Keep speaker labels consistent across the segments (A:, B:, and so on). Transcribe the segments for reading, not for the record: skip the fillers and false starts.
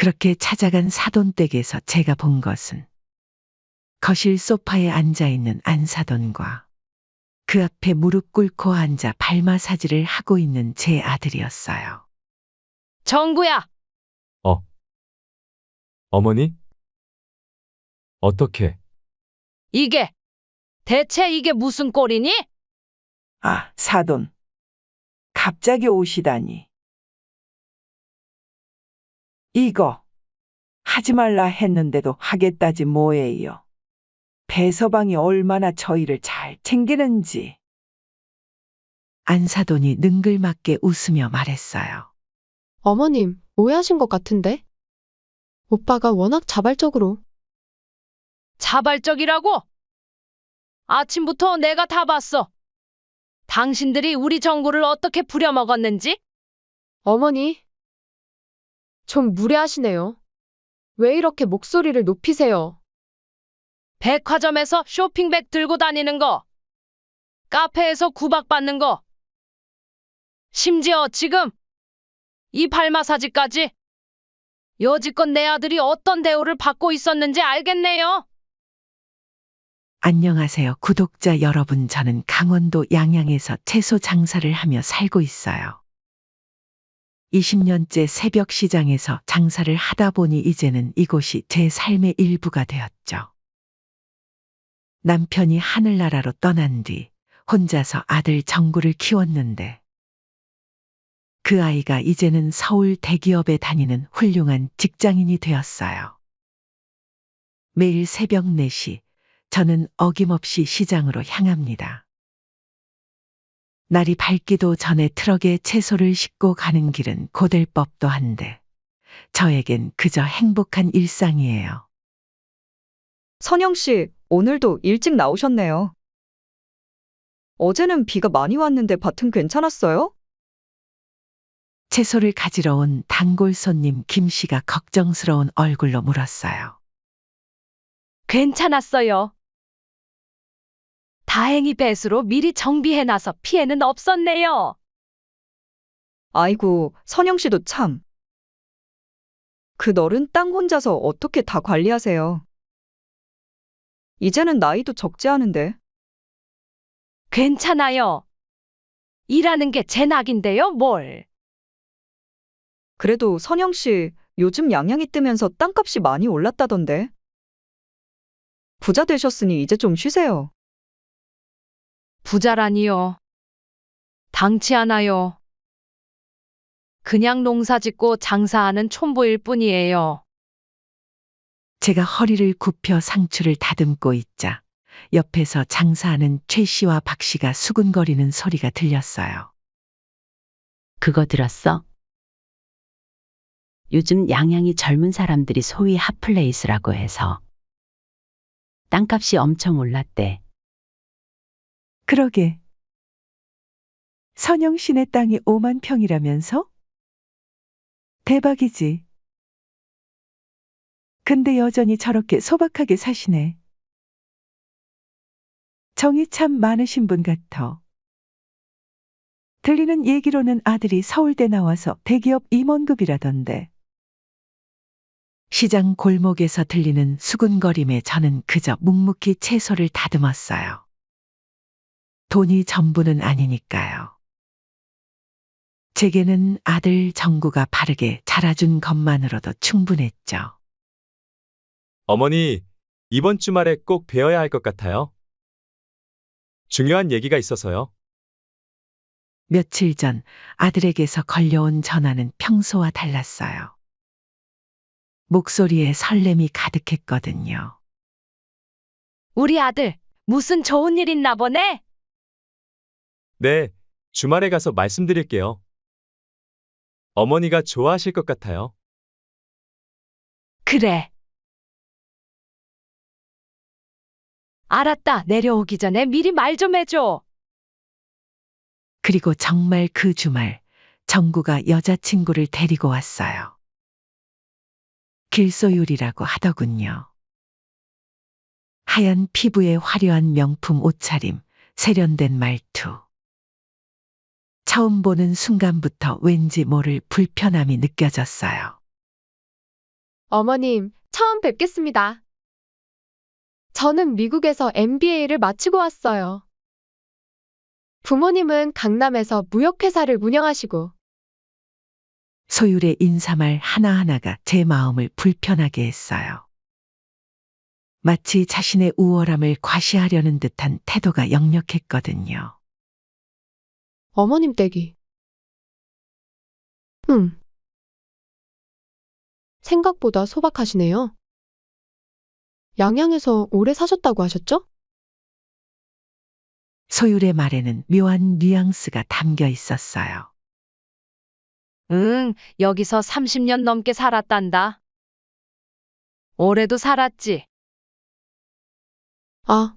A: 그렇게 찾아간 사돈댁에서 제가 본 것은 거실 소파에 앉아있는 안사돈과 그 앞에 무릎 꿇고 앉아 발 마사지를 하고 있는 제 아들이었어요.
B: 정구야,
C: 어, 어머니? 어떻게?
B: 이게, 대체 이게 무슨 꼴이니?
D: 아, 사돈. 갑자기 오시다니. 이거 하지 말라 했는데도 하겠다지 뭐예요. 배서방이 얼마나 저희를 잘 챙기는지.
A: 안사돈이 능글맞게 웃으며 말했어요.
E: 어머님, 오해하신 것 같은데? 오빠가 워낙 자발적으로.
B: 자발적이라고? 아침부터 내가 다 봤어. 당신들이 우리 정구를 어떻게 부려먹었는지?
E: 어머니, 좀 무례하시네요. 왜 이렇게 목소리를 높이세요?
B: 백화점에서 쇼핑백 들고 다니는 거, 카페에서 구박받는 거, 심지어 지금 이 발 마사지까지. 여지껏 내 아들이 어떤 대우를 받고 있었는지 알겠네요.
A: 안녕하세요, 구독자 여러분. 저는 강원도 양양에서 채소 장사를 하며 살고 있어요. 20년째 새벽 시장에서 장사를 하다 보니 이제는 이곳이 제 삶의 일부가 되었죠. 남편이 하늘나라로 떠난 뒤 혼자서 아들 정구를 키웠는데 그 아이가 이제는 서울 대기업에 다니는 훌륭한 직장인이 되었어요. 매일 새벽 4시 저는 어김없이 시장으로 향합니다. 날이 밝기도 전에 트럭에 채소를 싣고 가는 길은 고될 법도 한데 저에겐 그저 행복한 일상이에요.
F: 선영 씨, 오늘도 일찍 나오셨네요. 어제는 비가 많이 왔는데 밭은 괜찮았어요?
A: 채소를 가지러 온 단골 손님 김 씨가 걱정스러운 얼굴로 물었어요.
B: 괜찮았어요. 다행히 배수로 미리 정비해놔서 피해는 없었네요.
F: 아이고, 선영 씨도 참. 그 넓은 땅 혼자서 어떻게 다 관리하세요? 이제는 나이도 적지 않은데.
B: 괜찮아요. 일하는 게 제 낙인데요, 뭘.
F: 그래도 선영 씨, 요즘 양양이 뜨면서 땅값이 많이 올랐다던데. 부자 되셨으니 이제 좀 쉬세요.
B: 부자라니요. 당치 않아요. 그냥 농사 짓고 장사하는 촌보일 뿐이에요.
A: 제가 허리를 굽혀 상추를 다듬고 있자 옆에서 장사하는 최 씨와 박 씨가 수군거리는 소리가 들렸어요.
G: 그거 들었어? 요즘 양양이 젊은 사람들이 소위 핫플레이스라고 해서 땅값이 엄청 올랐대.
A: 그러게. 선영 씨네 땅이 5만 평이라면서? 대박이지. 근데 여전히 저렇게 소박하게 사시네. 정이 참 많으신 분 같아. 들리는 얘기로는 아들이 서울대 나와서 대기업 임원급이라던데. 시장 골목에서 들리는 수군거림에 저는 그저 묵묵히 채소를 다듬었어요. 돈이 전부는 아니니까요. 제게는 아들 정구가 바르게 자라준 것만으로도 충분했죠.
C: 어머니, 이번 주말에 꼭 뵈어야 할 것 같아요. 중요한 얘기가 있어서요.
A: 며칠 전 아들에게서 걸려온 전화는 평소와 달랐어요. 목소리에 설렘이 가득했거든요.
B: 우리 아들, 무슨 좋은 일 있나 보네?
C: 네, 주말에 가서 말씀드릴게요. 어머니가 좋아하실 것 같아요.
B: 그래. 알았다. 내려오기 전에 미리 말 좀 해줘.
A: 그리고 정말 그 주말 정구가 여자친구를 데리고 왔어요. 길소율이라고 하더군요. 하얀 피부에 화려한 명품 옷차림, 세련된 말투. 처음 보는 순간부터 왠지 모를 불편함이 느껴졌어요.
E: 어머님, 처음 뵙겠습니다. 저는 미국에서 MBA를 마치고 왔어요. 부모님은 강남에서 무역회사를 운영하시고,
A: 소율의 인사말 하나하나가 제 마음을 불편하게 했어요. 마치 자신의 우월함을 과시하려는 듯한 태도가 역력했거든요.
E: 어머님 댁이. 생각보다 소박하시네요. 양양에서 오래 사셨다고 하셨죠?
A: 소율의 말에는 묘한 뉘앙스가 담겨 있었어요.
B: 응, 여기서 30년 넘게 살았단다. 올해도 살았지.
E: 아,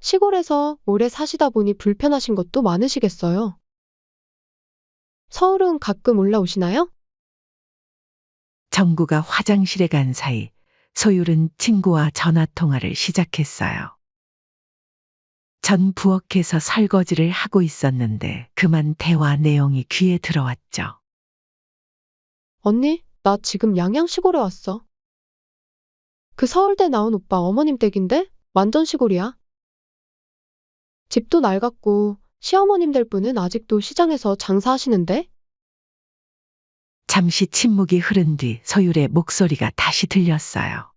E: 시골에서 오래 사시다 보니 불편하신 것도 많으시겠어요. 서울은 가끔 올라오시나요?
A: 정구가 화장실에 간 사이 소율은 친구와 전화 통화를 시작했어요. 전 부엌에서 설거지를 하고 있었는데 그만 대화 내용이 귀에 들어왔죠.
E: 언니, 나 지금 양양 시골에 왔어. 그 서울대 나온 오빠 어머님 댁인데 완전 시골이야. 집도 낡았고 시어머님 될 분은 아직도 시장에서 장사하시는데?
A: 잠시 침묵이 흐른 뒤 소율의 목소리가 다시 들렸어요.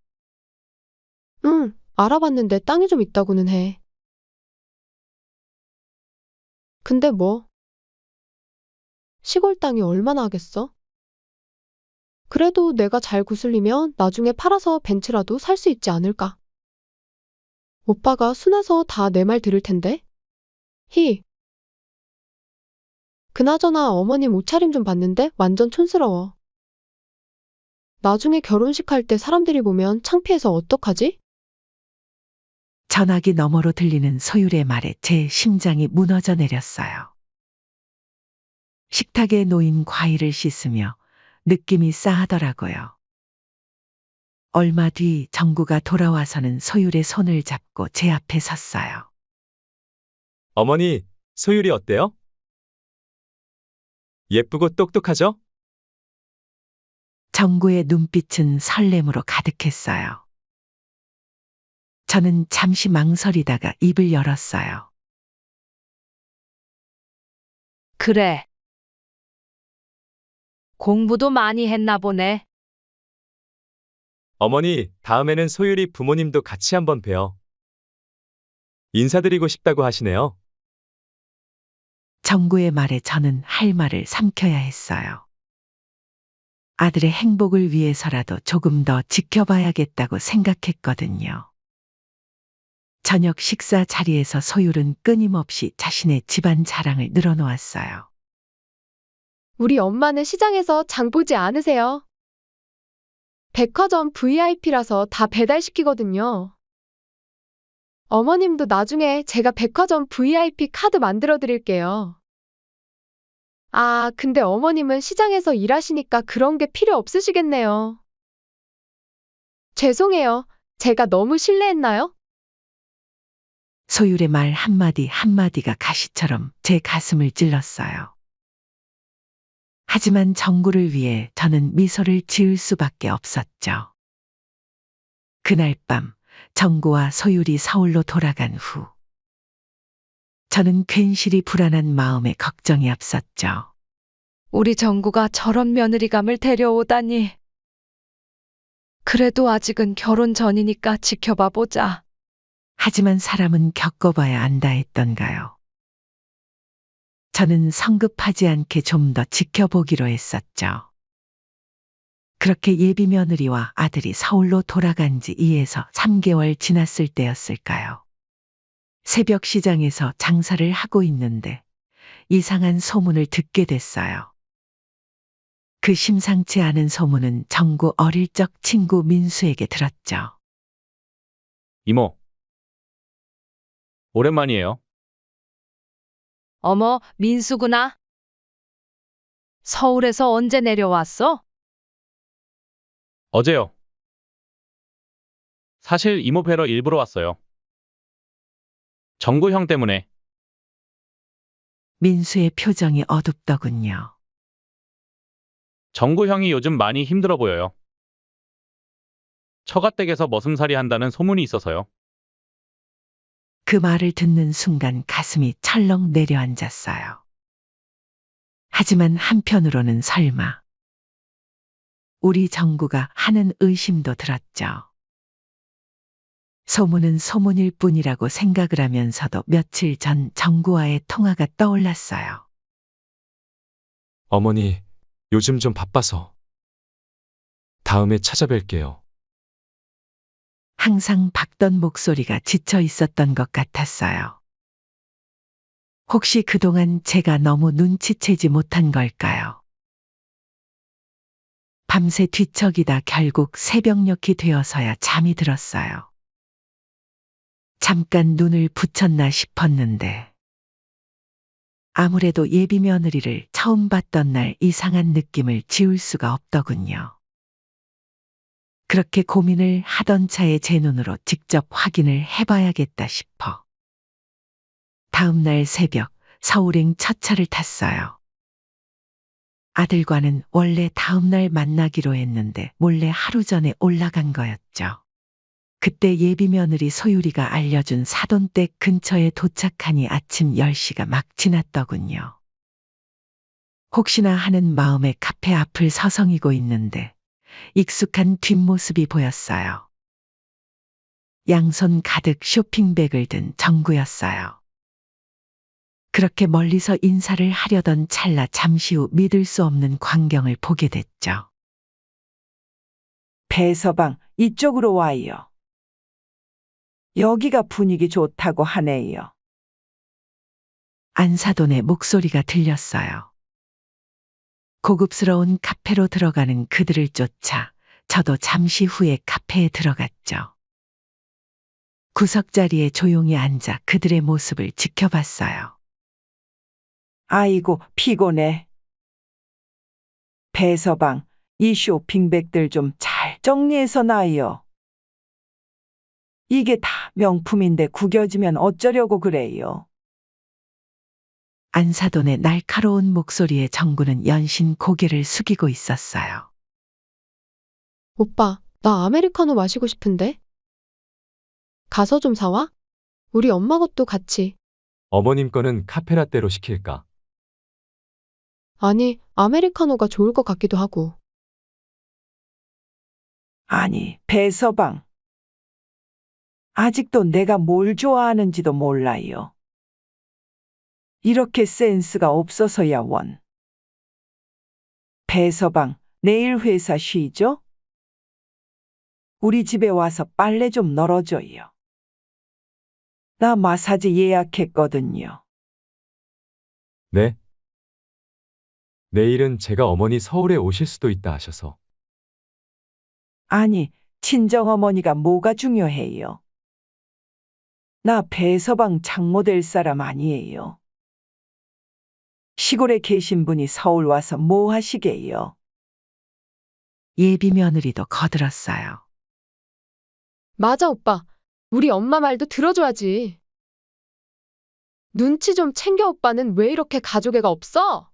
E: 응, 알아봤는데 땅이 좀 있다고는 해. 근데 뭐? 시골 땅이 얼마나 하겠어? 그래도 내가 잘 구슬리면 나중에 팔아서 벤츠라도 살 수 있지 않을까? 오빠가 순해서 다 내 말 들을 텐데? 히. 그나저나 어머님 옷차림 좀 봤는데 완전 촌스러워. 나중에 결혼식 할 때 사람들이 보면 창피해서 어떡하지?
A: 전화기 너머로 들리는 소율의 말에 제 심장이 무너져 내렸어요. 식탁에 놓인 과일을 씻으며 느낌이 싸하더라고요. 얼마 뒤 정구가 돌아와서는 소율의 손을 잡고 제 앞에 섰어요.
C: 어머니, 소율이 어때요? 예쁘고 똑똑하죠?
A: 정구의 눈빛은 설렘으로 가득했어요. 저는 잠시 망설이다가 입을 열었어요.
B: 그래. 공부도 많이 했나 보네.
C: 어머니, 다음에는 소율이 부모님도 같이 한번 봬요. 인사드리고 싶다고 하시네요.
A: 정구의 말에 저는 할 말을 삼켜야 했어요. 아들의 행복을 위해서라도 조금 더 지켜봐야겠다고 생각했거든요. 저녁 식사 자리에서 소율은 끊임없이 자신의 집안 자랑을 늘어놓았어요.
E: 우리 엄마는 시장에서 장 보지 않으세요. 백화점 VIP라서 다 배달시키거든요. 어머님도 나중에 제가 백화점 VIP 카드 만들어 드릴게요. 아, 근데 어머님은 시장에서 일하시니까 그런 게 필요 없으시겠네요. 죄송해요. 제가 너무 실례했나요?
A: 소율의 말 한마디 한마디가 가시처럼 제 가슴을 찔렀어요. 하지만 정구를 위해 저는 미소를 지을 수밖에 없었죠. 그날 밤 정구와 소율이 서울로 돌아간 후 저는 괜시리 불안한 마음에 걱정이 앞섰죠.
B: 우리 정구가 저런 며느리감을 데려오다니. 그래도 아직은 결혼 전이니까 지켜봐 보자.
A: 하지만 사람은 겪어봐야 안다 했던가요. 저는 성급하지 않게 좀 더 지켜보기로 했었죠. 그렇게 예비 며느리와 아들이 서울로 돌아간 지 2에서 3개월 지났을 때였을까요. 새벽 시장에서 장사를 하고 있는데 이상한 소문을 듣게 됐어요. 그 심상치 않은 소문은 정구 어릴 적 친구 민수에게 들었죠.
H: 이모. 오랜만이에요.
B: 어머, 민수구나. 서울에서 언제 내려왔어?
H: 어제요. 사실 이모 뵈러 일부러 왔어요. 정구 형 때문에.
A: 민수의 표정이 어둡더군요.
H: 정구 형이 요즘 많이 힘들어 보여요. 처가댁에서 머슴살이 한다는 소문이 있어서요.
A: 그 말을 듣는 순간 가슴이 철렁 내려앉았어요. 하지만 한편으로는 설마 우리 정구가 하는 의심도 들었죠. 소문은 소문일 뿐이라고 생각을 하면서도 며칠 전 정구와의 통화가 떠올랐어요.
C: 어머니, 요즘 좀 바빠서. 다음에 찾아뵐게요.
A: 항상 박던 목소리가 지쳐 있었던 것 같았어요. 혹시 그동안 제가 너무 눈치채지 못한 걸까요? 밤새 뒤척이다 결국 새벽녘이 되어서야 잠이 들었어요. 잠깐 눈을 붙였나 싶었는데 아무래도 예비 며느리를 처음 봤던 날 이상한 느낌을 지울 수가 없더군요. 그렇게 고민을 하던 차에 제 눈으로 직접 확인을 해봐야겠다 싶어. 다음 날 새벽 서울행 첫 차를 탔어요. 아들과는 원래 다음 날 만나기로 했는데 몰래 하루 전에 올라간 거였죠. 그때 예비 며느리 소율이가 알려준 사돈댁 근처에 도착하니 아침 10시가 막 지났더군요. 혹시나 하는 마음에 카페 앞을 서성이고 있는데 익숙한 뒷모습이 보였어요. 양손 가득 쇼핑백을 든 정구였어요. 그렇게 멀리서 인사를 하려던 찰나 잠시 후 믿을 수 없는 광경을 보게 됐죠.
D: 배서방, 이쪽으로 와요. 여기가 분위기 좋다고 하네요.
A: 안사돈의 목소리가 들렸어요. 고급스러운 카페로 들어가는 그들을 쫓아 저도 잠시 후에 카페에 들어갔죠. 구석자리에 조용히 앉아 그들의 모습을 지켜봤어요.
D: 아이고, 피곤해. 배서방, 이 쇼핑백들 좀 잘 정리해서 놔요. 이게 다 명품인데 구겨지면 어쩌려고 그래요.
A: 안사돈의 날카로운 목소리에 정구는 연신 고개를 숙이고 있었어요.
E: 오빠, 나 아메리카노 마시고 싶은데? 가서 좀 사와? 우리 엄마 것도 같이.
C: 어머님 거는 카페라떼로 시킬까?
E: 아니, 아메리카노가 좋을 것 같기도 하고.
D: 아니, 배서방. 아직도 내가 뭘 좋아하는지도 몰라요. 이렇게 센스가 없어서야 원. 배서방, 내일 회사 쉬죠? 우리 집에 와서 빨래 좀 널어줘요. 나 마사지 예약했거든요.
C: 네. 내일은 제가 어머니 서울에 오실 수도 있다 하셔서.
D: 아니, 친정어머니가 뭐가 중요해요? 나 배서방 장모 될 사람 아니에요. 시골에 계신 분이 서울 와서 뭐 하시게요?
A: 예비 며느리도 거들었어요.
E: 맞아, 오빠. 우리 엄마 말도 들어줘야지. 눈치 좀 챙겨, 오빠는 왜 이렇게 가족애가 없어?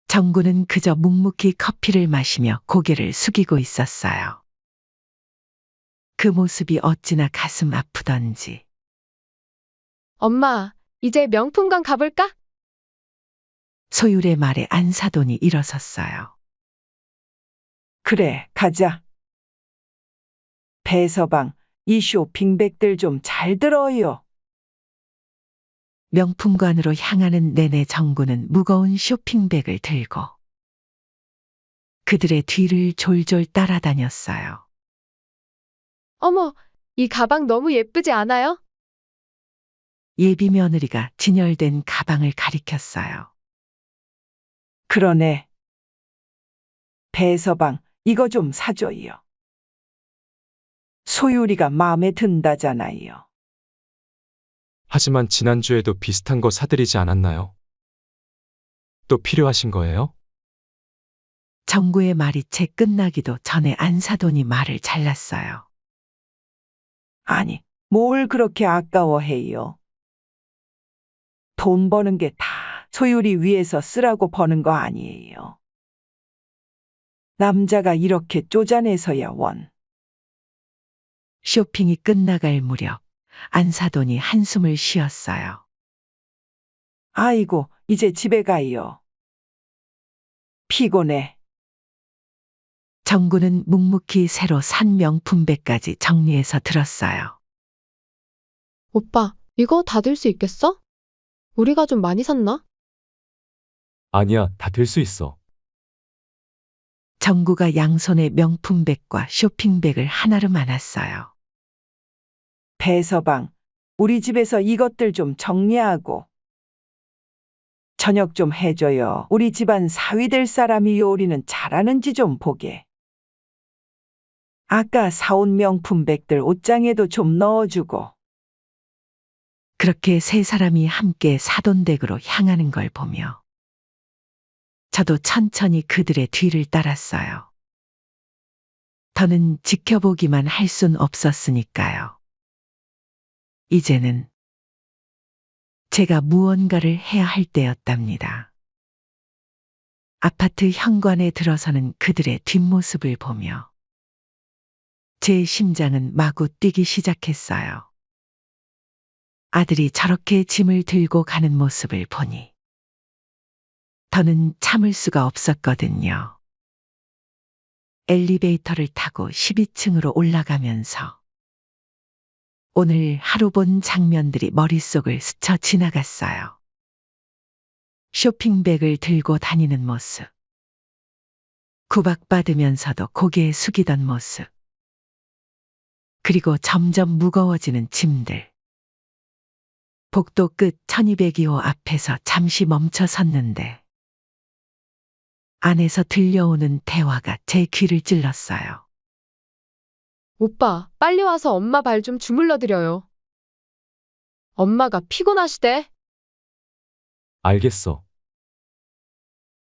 A: 정구는 그저 묵묵히 커피를 마시며 고개를 숙이고 있었어요. 그 모습이 어찌나 가슴 아프던지.
E: 엄마, 이제 명품관 가볼까?
A: 소율의 말에 안사돈이 일어섰어요.
D: 그래, 가자. 배서방, 이 쇼핑백들 좀 잘 들어요.
A: 명품관으로 향하는 내내 정구는 무거운 쇼핑백을 들고 그들의 뒤를 졸졸 따라다녔어요.
E: 어머, 이 가방 너무 예쁘지 않아요?
A: 예비 며느리가 진열된 가방을 가리켰어요.
D: 그러네. 배서방, 이거 좀 사줘요. 소율이가 마음에 든다잖아요.
C: 하지만 지난주에도 비슷한 거 사드리지 않았나요? 또 필요하신 거예요?
A: 정구의 말이 채 끝나기도 전에 안사돈이 말을 잘랐어요.
D: 아니, 뭘 그렇게 아까워해요? 돈 버는 게 다 소율이 위해서 쓰라고 버는 거 아니에요. 남자가 이렇게 쪼잔해서야 원.
A: 쇼핑이 끝나갈 무렵 안사돈이 한숨을 쉬었어요.
D: 아이고, 이제 집에 가요. 피곤해.
A: 정구는 묵묵히 새로 산 명품백까지 정리해서 들었어요.
E: 오빠, 이거 다 들 수 있겠어? 우리가 좀 많이 샀나?
C: 아니야, 다 될 수 있어.
A: 정구가 양손에 명품백과 쇼핑백을 하나로 안았어요.
D: 배서방, 우리 집에서 이것들 좀 정리하고. 저녁 좀 해줘요. 우리 집안 사위 될 사람이 요리는 잘하는지 좀 보게. 아까 사온 명품백들 옷장에도 좀 넣어주고.
A: 그렇게 세 사람이 함께 사돈댁으로 향하는 걸 보며 저도 천천히 그들의 뒤를 따랐어요. 더는 지켜보기만 할 순 없었으니까요. 이제는 제가 무언가를 해야 할 때였답니다. 아파트 현관에 들어서는 그들의 뒷모습을 보며 제 심장은 마구 뛰기 시작했어요. 아들이 저렇게 짐을 들고 가는 모습을 보니 더는 참을 수가 없었거든요. 엘리베이터를 타고 12층으로 올라가면서 오늘 하루 본 장면들이 머릿속을 스쳐 지나갔어요. 쇼핑백을 들고 다니는 모습. 구박받으면서도 고개 숙이던 모습. 그리고 점점 무거워지는 짐들. 복도 끝 1202호 앞에서 잠시 멈춰 섰는데 안에서 들려오는 대화가 제 귀를 찔렀어요.
E: 오빠, 빨리 와서 엄마 발 좀 주물러 드려요. 엄마가 피곤하시대.
C: 알겠어.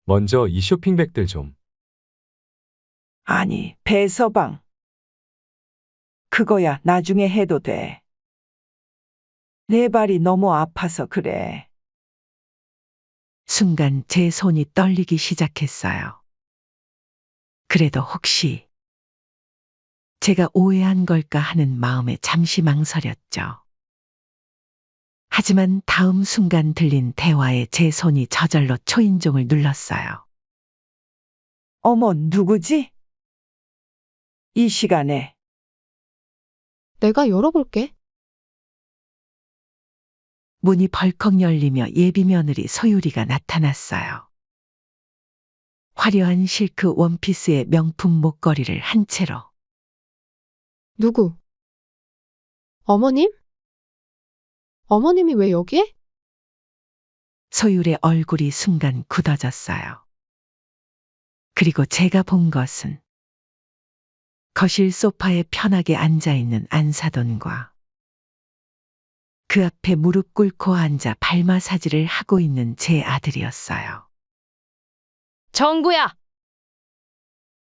C: 먼저 이 쇼핑백들 좀.
D: 아니, 배서방. 그거야 나중에 해도 돼. 내 발이 너무 아파서 그래.
A: 순간 제 손이 떨리기 시작했어요. 그래도 혹시 제가 오해한 걸까 하는 마음에 잠시 망설였죠. 하지만 다음 순간 들린 대화에 제 손이 저절로 초인종을 눌렀어요.
D: 어머, 누구지? 이 시간에.
E: 내가 열어볼게.
A: 문이 벌컥 열리며 예비 며느리 소유리가 나타났어요. 화려한 실크 원피스에 명품 목걸이를 한 채로.
E: 누구? 어머님? 어머님이 왜 여기에?
A: 소율의 얼굴이 순간 굳어졌어요. 그리고 제가 본 것은 거실 소파에 편하게 앉아있는 안사돈과 그 앞에 무릎 꿇고 앉아 발 마사지를 하고 있는 제 아들이었어요.
B: 정구야,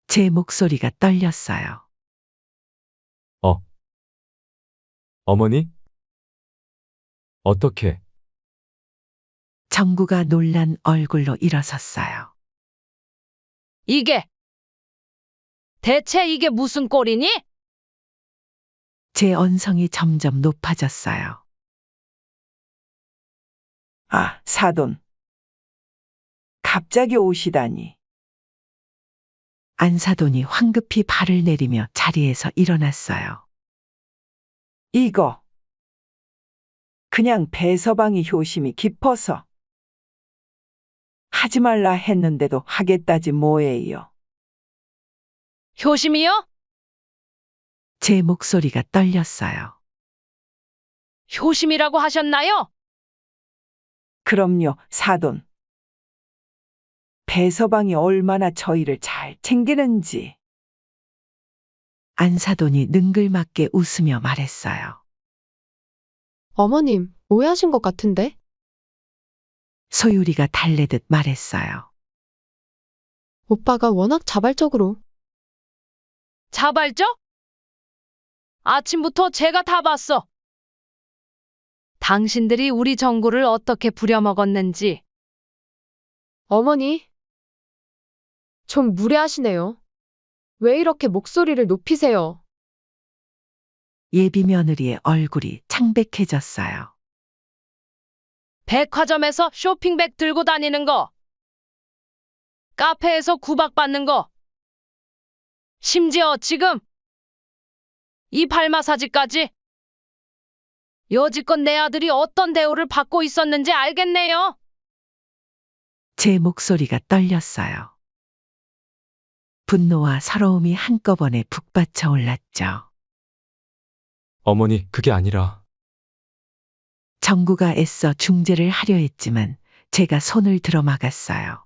A: 제 목소리가 떨렸어요.
C: 어머니? 어떻게?
A: 정구가 놀란 얼굴로 일어섰어요.
B: 대체 이게 무슨 꼴이니?
A: 제 언성이 점점 높아졌어요.
D: 아, 사돈. 갑자기 오시다니.
A: 안사돈이 황급히 발을 내리며 자리에서 일어났어요.
D: 이거. 그냥 배서방이 효심이 깊어서. 하지 말라 했는데도 하겠다지 뭐예요.
B: 효심이요?
A: 제 목소리가 떨렸어요.
B: 효심이라고 하셨나요?
D: 그럼요, 사돈. 배서방이 얼마나 저희를 잘 챙기는지.
A: 안사돈이 능글맞게 웃으며 말했어요.
E: 어머님, 오해하신 것 같은데?
A: 소유리가 달래듯 말했어요.
E: 오빠가 워낙 자발적으로.
B: 자발적? 아침부터 제가 다 봤어. 당신들이 우리 정구를 어떻게 부려먹었는지.
E: 어머니, 좀 무례하시네요. 왜 이렇게 목소리를 높이세요?
A: 예비 며느리의 얼굴이 창백해졌어요.
B: 백화점에서 쇼핑백 들고 다니는 거, 카페에서 구박받는 거, 심지어 지금 이 발 마사지까지. 여지껏 내 아들이 어떤 대우를 받고 있었는지 알겠네요.
A: 제 목소리가 떨렸어요. 분노와 서러움이 한꺼번에 북받쳐 올랐죠.
C: 어머니, 그게 아니라.
A: 정구가 애써 중재를 하려 했지만 제가 손을 들어 막았어요.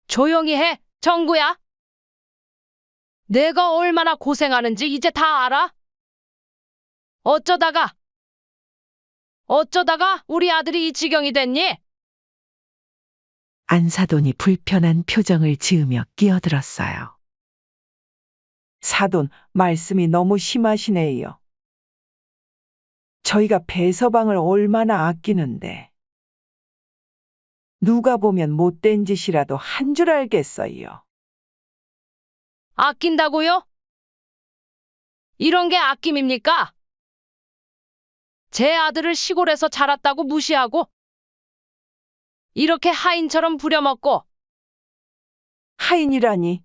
B: 조용히 해, 정구야. 내가 얼마나 고생하는지 이제 다 알아? 어쩌다가 우리 아들이 이 지경이 됐니?
A: 안사돈이 불편한 표정을 지으며 끼어들었어요.
D: 사돈, 말씀이 너무 심하시네요. 저희가 배서방을 얼마나 아끼는데. 누가 보면 못된 짓이라도 한 줄 알겠어요.
B: 아낀다고요? 이런 게 아낌입니까? 제 아들을 시골에서 자랐다고 무시하고 이렇게 하인처럼 부려먹고.
D: 하인이라니.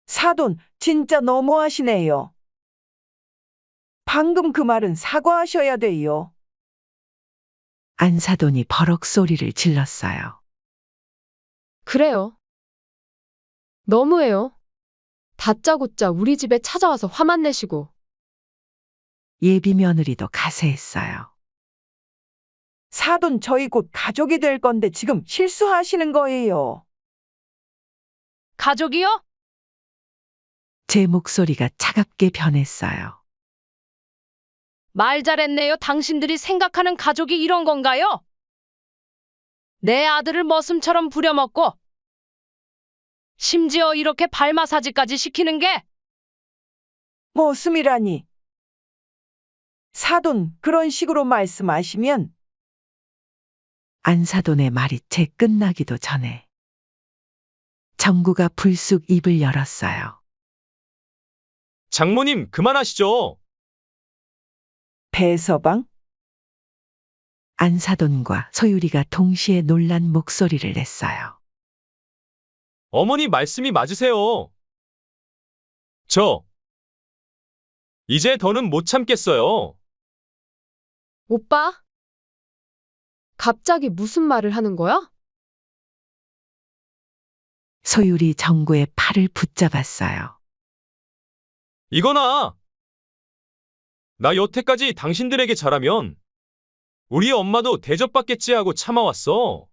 D: 사돈, 진짜 너무하시네요. 방금 그 말은 사과하셔야 돼요.
A: 안사돈이 버럭 소리를 질렀어요.
E: 그래요. 너무해요. 다짜고짜 우리 집에 찾아와서 화만 내시고.
A: 예비 며느리도 가세했어요.
D: 사돈, 저희 곧 가족이 될 건데 지금 실수하시는 거예요.
B: 가족이요?
A: 제 목소리가 차갑게 변했어요.
B: 말 잘했네요. 당신들이 생각하는 가족이 이런 건가요? 내 아들을 머슴처럼 부려먹고 심지어 이렇게 발 마사지까지 시키는 게.
D: 머슴이라니. 사돈, 그런 식으로 말씀하시면
A: 안사돈의 말이 채 끝나기도 전에 정구가 불쑥 입을 열었어요.
C: 장모님, 그만하시죠.
D: 배서방?
A: 안사돈과 소유리가 동시에 놀란 목소리를 냈어요.
C: 어머니 말씀이 맞으세요. 이제 더는 못 참겠어요.
E: 오빠? 갑자기 무슨 말을 하는 거야?
A: 소유리 정구의 팔을 붙잡았어요.
C: 이거나! 나 여태까지 당신들에게 잘하면 우리 엄마도 대접받겠지 하고 참아왔어.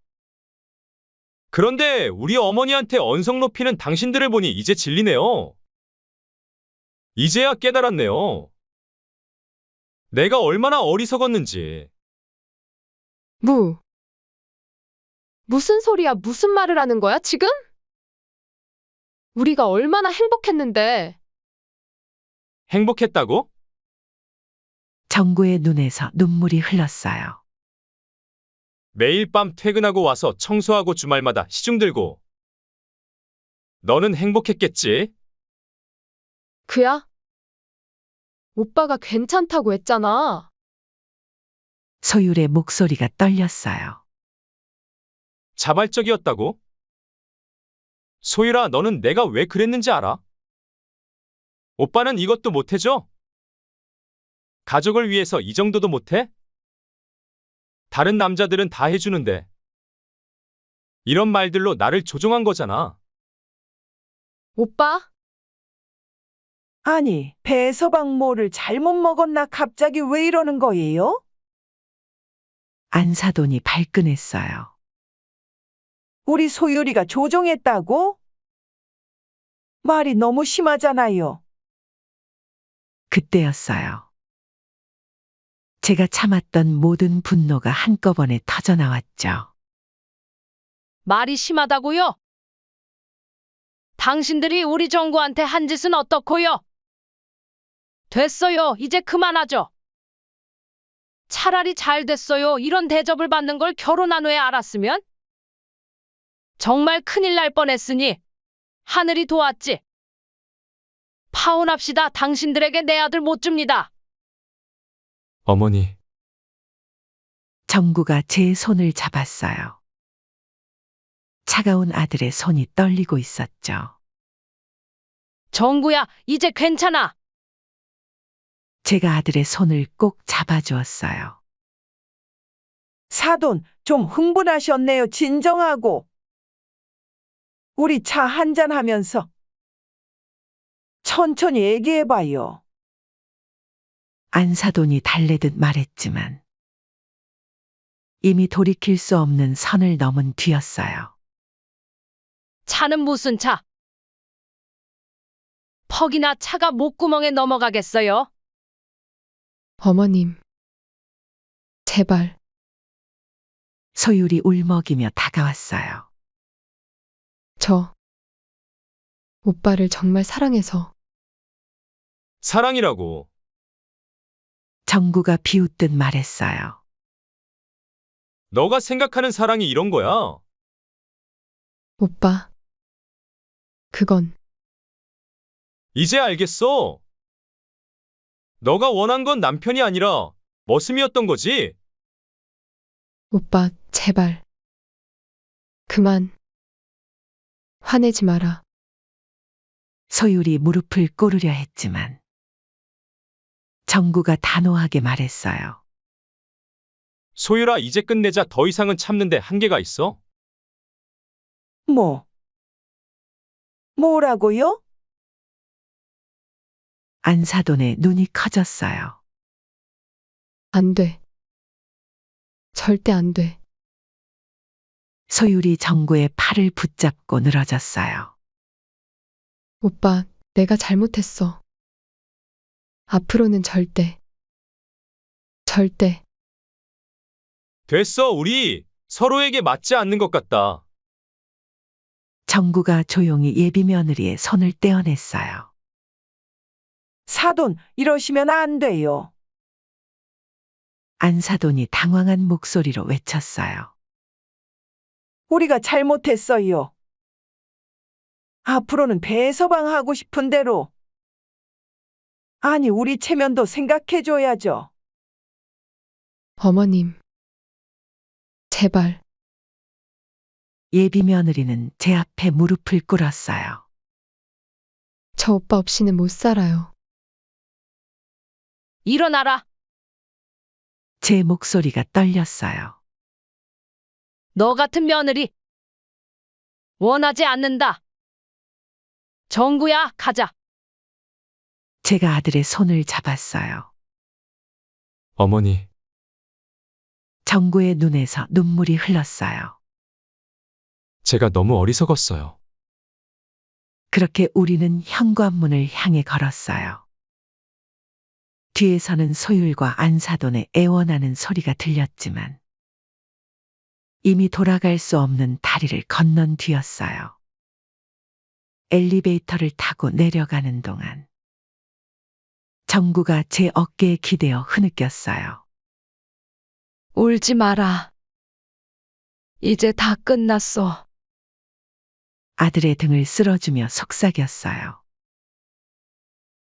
C: 그런데 우리 어머니한테 언성 높이는 당신들을 보니 이제 질리네요. 이제야 깨달았네요. 내가 얼마나 어리석었는지.
E: 무슨 소리야? 무슨 말을 하는 거야, 지금? 우리가 얼마나 행복했는데.
C: 행복했다고?
A: 정구의 눈에서 눈물이 흘렀어요.
C: 매일 밤 퇴근하고 와서 청소하고 주말마다 시중 들고. 너는 행복했겠지?
E: 그야? 오빠가 괜찮다고 했잖아.
A: 소율의 목소리가 떨렸어요.
C: 자발적이었다고? 소율아, 너는 내가 왜 그랬는지 알아? 오빠는 이것도 못해줘? 가족을 위해서 이 정도도 못해? 다른 남자들은 다 해주는데. 이런 말들로 나를 조종한 거잖아.
E: 오빠?
D: 아니, 배서방 뭐를 잘못 먹었나 갑자기 왜 이러는 거예요?
A: 안사돈이 발끈했어요.
D: 우리 소율이가 조종했다고? 말이 너무 심하잖아요.
A: 그때였어요. 제가 참았던 모든 분노가 한꺼번에 터져나왔죠.
B: 말이 심하다고요? 당신들이 우리 정구한테 한 짓은 어떻고요? 됐어요. 이제 그만하죠. 차라리 잘 됐어요. 이런 대접을 받는 걸 결혼한 후에 알았으면? 정말 큰일 날 뻔했으니 하늘이 도왔지. 파혼합시다. 당신들에게 내 아들 못 줍니다.
C: 어머니,
A: 정구가 제 손을 잡았어요. 차가운 아들의 손이 떨리고 있었죠.
B: 정구야, 이제 괜찮아.
A: 제가 아들의 손을 꼭 잡아주었어요.
D: 사돈, 좀 흥분하셨네요. 진정하고. 우리 차 한잔 하면서 천천히 얘기해봐요.
A: 안사돈이 달래듯 말했지만 이미 돌이킬 수 없는 선을 넘은 뒤였어요.
B: 차는 무슨 차? 퍽이나 차가 목구멍에 넘어가겠어요?
E: 어머님. 제발.
A: 소율이 울먹이며 다가왔어요.
E: 저 오빠를 정말 사랑해서
C: 사랑이라고.
A: 정구가 비웃듯 말했어요.
C: 너가 생각하는 사랑이 이런 거야.
E: 오빠. 그건
C: 이제 알겠어. 너가 원한 건 남편이 아니라 머슴이었던 거지?
E: 오빠 제발. 그만. 화내지 마라.
A: 소율이 무릎을 꿇으려 했지만 정구가 단호하게 말했어요.
C: 소율아, 이제 끝내자. 더 이상은 참는데 한계가 있어.
D: 뭐라고요?
A: 안사돈의 눈이 커졌어요.
E: 안 돼. 절대 안 돼.
A: 소율이 정구의 팔을 붙잡고 늘어졌어요.
E: 오빠, 내가 잘못했어. 앞으로는 절대. 절대.
C: 됐어, 우리 서로에게 맞지 않는 것 같다.
A: 정구가 조용히 예비 며느리의 손을 떼어냈어요.
D: 사돈, 이러시면 안 돼요.
A: 안사돈이 당황한 목소리로 외쳤어요.
D: 우리가 잘못했어요. 앞으로는 배서방하고 싶은 대로. 아니, 우리 체면도 생각해줘야죠.
E: 어머님. 제발.
A: 예비 며느리는 제 앞에 무릎을 꿇었어요.
E: 저 오빠 없이는 못 살아요.
B: 일어나라.
A: 제 목소리가 떨렸어요.
B: 너 같은 며느리 원하지 않는다. 정구야, 가자.
A: 제가 아들의 손을 잡았어요.
C: 어머니,
A: 정구의 눈에서 눈물이 흘렀어요.
C: 제가 너무 어리석었어요.
A: 그렇게 우리는 현관문을 향해 걸었어요. 뒤에서는 소율과 안사돈의 애원하는 소리가 들렸지만 이미 돌아갈 수 없는 다리를 건넌 뒤였어요. 엘리베이터를 타고 내려가는 동안 정구가 제 어깨에 기대어 흐느꼈어요.
B: 울지 마라. 이제 다 끝났어.
A: 아들의 등을 쓸어주며 속삭였어요.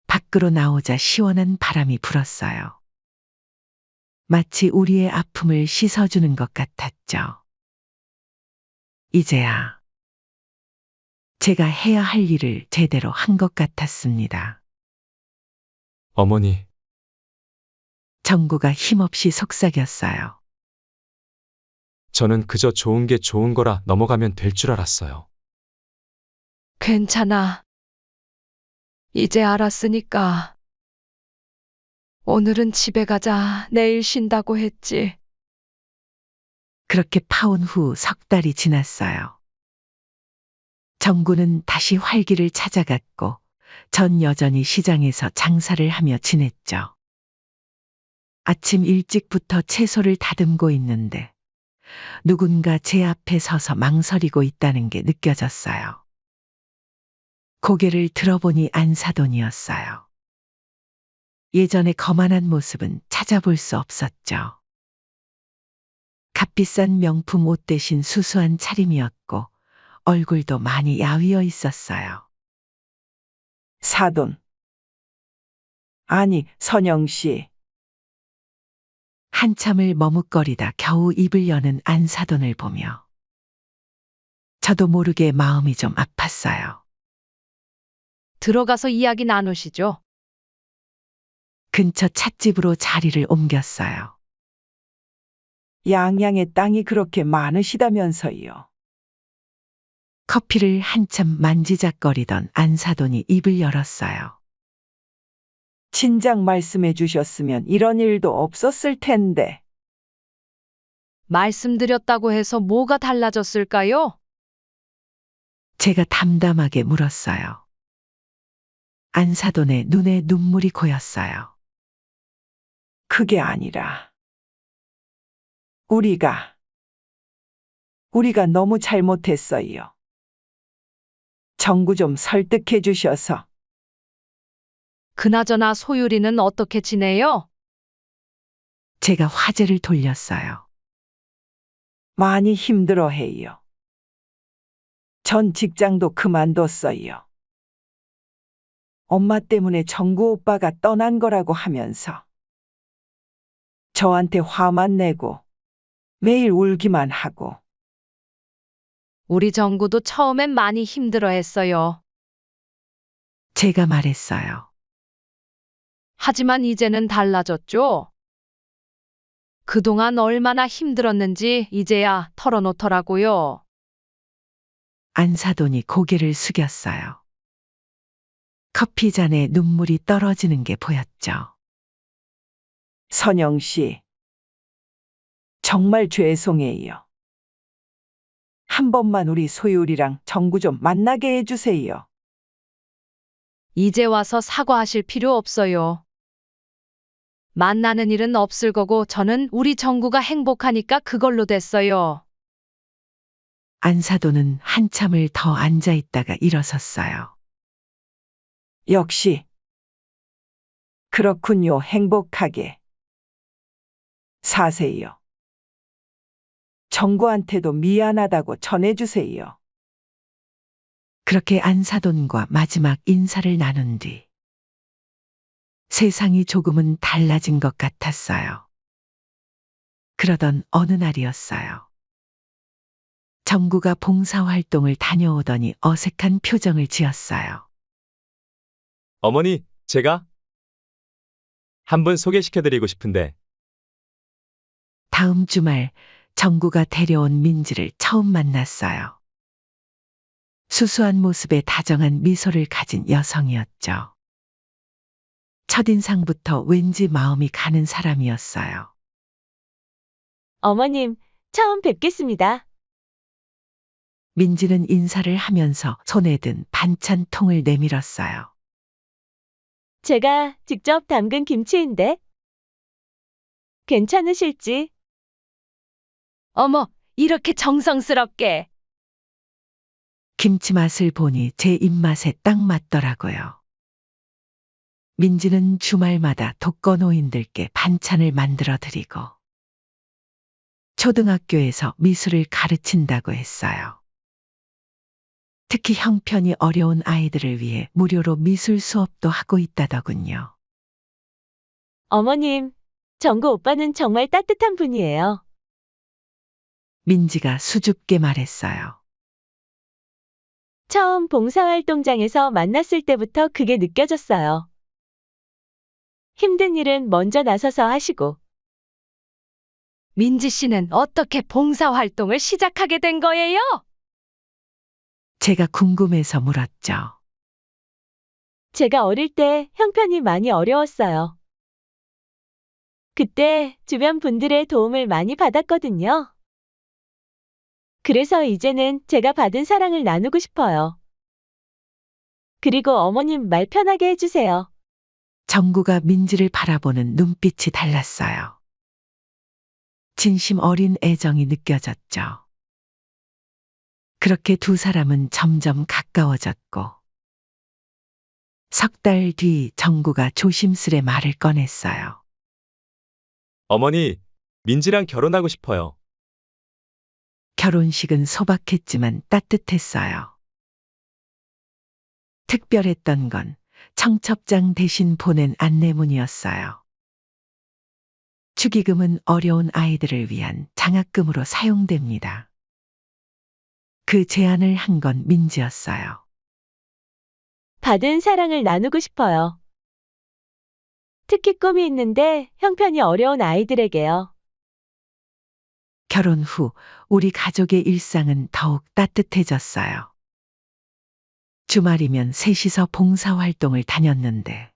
A: 밖으로 나오자 시원한 바람이 불었어요. 마치 우리의 아픔을 씻어주는 것 같았죠. 이제야 제가 해야 할 일을 제대로 한 것 같았습니다.
C: 어머니,
A: 정구가 힘없이 속삭였어요.
C: 저는 그저 좋은 게 좋은 거라 넘어가면 될 줄 알았어요.
B: 괜찮아. 이제 알았으니까. 오늘은 집에 가자. 내일 쉰다고 했지.
A: 그렇게 파혼 후 석 달이 지났어요. 정구는 다시 활기를 찾아갔고 전 여전히 시장에서 장사를 하며 지냈죠. 아침 일찍부터 채소를 다듬고 있는데 누군가 제 앞에 서서 망설이고 있다는 게 느껴졌어요. 고개를 들어보니 안사돈이었어요. 예전의 거만한 모습은 찾아볼 수 없었죠. 값비싼 명품 옷 대신 수수한 차림이었고 얼굴도 많이 야위어 있었어요.
D: 사돈. 아니, 선영 씨.
A: 한참을 머뭇거리다 겨우 입을 여는 안사돈을 보며 저도 모르게 마음이 좀 아팠어요.
B: 들어가서 이야기 나누시죠.
A: 근처 찻집으로 자리를 옮겼어요.
D: 양양의 땅이 그렇게 많으시다면서요.
A: 커피를 한참 만지작거리던 안사돈이 입을 열었어요.
D: 진작 말씀해 주셨으면 이런 일도 없었을 텐데.
B: 말씀드렸다고 해서 뭐가 달라졌을까요?
A: 제가 담담하게 물었어요. 안사돈의 눈에 눈물이 고였어요.
D: 그게 아니라 우리가 너무 잘못했어요. 정구 좀 설득해 주셔서.
B: 그나저나 소율이는 어떻게 지내요?
A: 제가 화제를 돌렸어요.
D: 많이 힘들어해요. 전 직장도 그만뒀어요. 엄마 때문에 정구 오빠가 떠난 거라고 하면서 저한테 화만 내고 매일 울기만 하고.
B: 우리 정구도 처음엔 많이 힘들어 했어요.
A: 제가 말했어요.
B: 하지만 이제는 달라졌죠? 그동안 얼마나 힘들었는지 이제야 털어놓더라고요.
A: 안사돈이 고개를 숙였어요. 커피 잔에 눈물이 떨어지는 게 보였죠.
D: 선영 씨, 정말 죄송해요. 한 번만 우리 소율이랑 정구 좀 만나게 해주세요.
B: 이제 와서 사과하실 필요 없어요. 만나는 일은 없을 거고 저는 우리 정구가 행복하니까 그걸로 됐어요.
A: 안사돈은 한참을 더 앉아 있다가 일어섰어요.
D: 역시. 그렇군요. 행복하게 사세요. 정구한테도 미안하다고 전해주세요.
A: 그렇게 안사돈과 마지막 인사를 나눈 뒤 세상이 조금은 달라진 것 같았어요. 그러던 어느 날이었어요. 정구가 봉사활동을 다녀오더니 어색한 표정을 지었어요.
C: 어머니, 제가 한 분 소개시켜드리고 싶은데.
A: 다음 주말 정구가 데려온 민지를 처음 만났어요. 수수한 모습에 다정한 미소를 가진 여성이었죠. 첫인상부터 왠지 마음이 가는 사람이었어요.
I: 어머님, 처음 뵙겠습니다.
A: 민지는 인사를 하면서 손에 든 반찬통을 내밀었어요.
I: 제가 직접 담근 김치인데 괜찮으실지?
B: 어머, 이렇게 정성스럽게.
A: 김치 맛을 보니 제 입맛에 딱 맞더라고요. 민지는 주말마다 독거노인들께 반찬을 만들어 드리고 초등학교에서 미술을 가르친다고 했어요. 특히 형편이 어려운 아이들을 위해 무료로 미술 수업도 하고 있다더군요.
I: 어머님, 정구 오빠는 정말 따뜻한 분이에요.
A: 민지가 수줍게 말했어요.
I: 처음 봉사활동장에서 만났을 때부터 그게 느껴졌어요. 힘든 일은 먼저 나서서 하시고.
B: 민지 씨는 어떻게 봉사활동을 시작하게 된 거예요?
A: 제가 궁금해서 물었죠.
I: 제가 어릴 때 형편이 많이 어려웠어요. 그때 주변 분들의 도움을 많이 받았거든요. 그래서 이제는 제가 받은 사랑을 나누고 싶어요. 그리고 어머님 말 편하게 해주세요.
A: 정구가 민지를 바라보는 눈빛이 달랐어요. 진심 어린 애정이 느껴졌죠. 그렇게 두 사람은 점점 가까워졌고 석 달 뒤 정구가 조심스레 말을 꺼냈어요.
C: 어머니, 민지랑 결혼하고 싶어요.
A: 결혼식은 소박했지만 따뜻했어요. 특별했던 건 청첩장 대신 보낸 안내문이었어요. 축의금은 어려운 아이들을 위한 장학금으로 사용됩니다. 그 제안을 한 건 민지였어요.
I: 받은 사랑을 나누고 싶어요. 특히 꿈이 있는데 형편이 어려운 아이들에게요.
A: 결혼 후 우리 가족의 일상은 더욱 따뜻해졌어요. 주말이면 셋이서 봉사활동을 다녔는데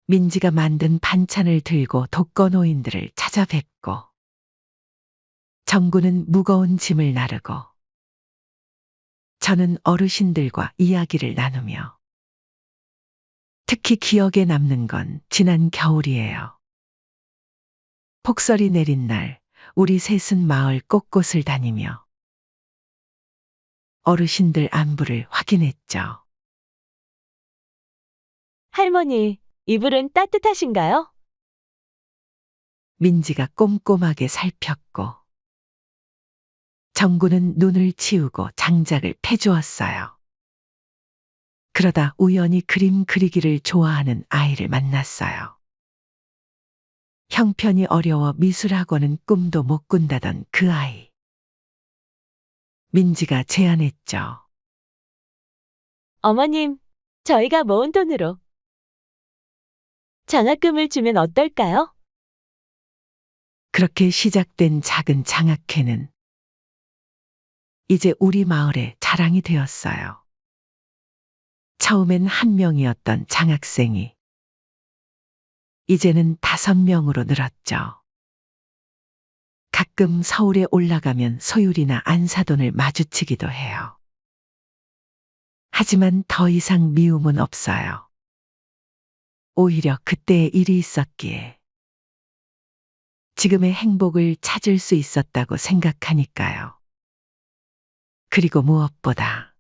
A: 민지가 만든 반찬을 들고 독거노인들을 찾아뵙고 정구는 무거운 짐을 나르고 저는 어르신들과 이야기를 나누며 특히 기억에 남는 건 지난 겨울이에요. 폭설이 내린 날 우리 셋은 마을 곳곳을 다니며 어르신들 안부를 확인했죠.
I: 할머니, 이불은 따뜻하신가요?
A: 민지가 꼼꼼하게 살폈고 정구는 눈을 치우고 장작을 패주었어요. 그러다 우연히 그림 그리기를 좋아하는 아이를 만났어요. 형편이 어려워 미술학원은 꿈도 못 꾼다던 그 아이. 민지가 제안했죠.
I: 어머님, 저희가 모은 돈으로 장학금을 주면 어떨까요?
A: 그렇게 시작된 작은 장학회는 이제 우리 마을의 자랑이 되었어요. 처음엔 1명이었던 장학생이 이제는 5명으로 늘었죠. 가끔 서울에 올라가면 소율이나 안사돈을 마주치기도 해요. 하지만 더 이상 미움은 없어요. 오히려 그때의 일이 있었기에 지금의 행복을 찾을 수 있었다고 생각하니까요. 그리고 무엇보다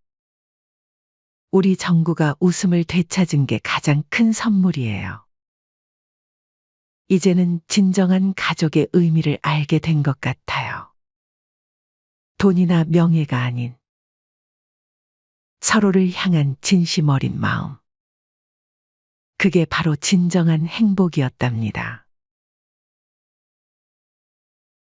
A: 우리 정구가 웃음을 되찾은 게 가장 큰 선물이에요. 이제는 진정한 가족의 의미를 알게 된 것 같아요. 돈이나 명예가 아닌 서로를 향한 진심 어린 마음. 그게 바로 진정한 행복이었답니다.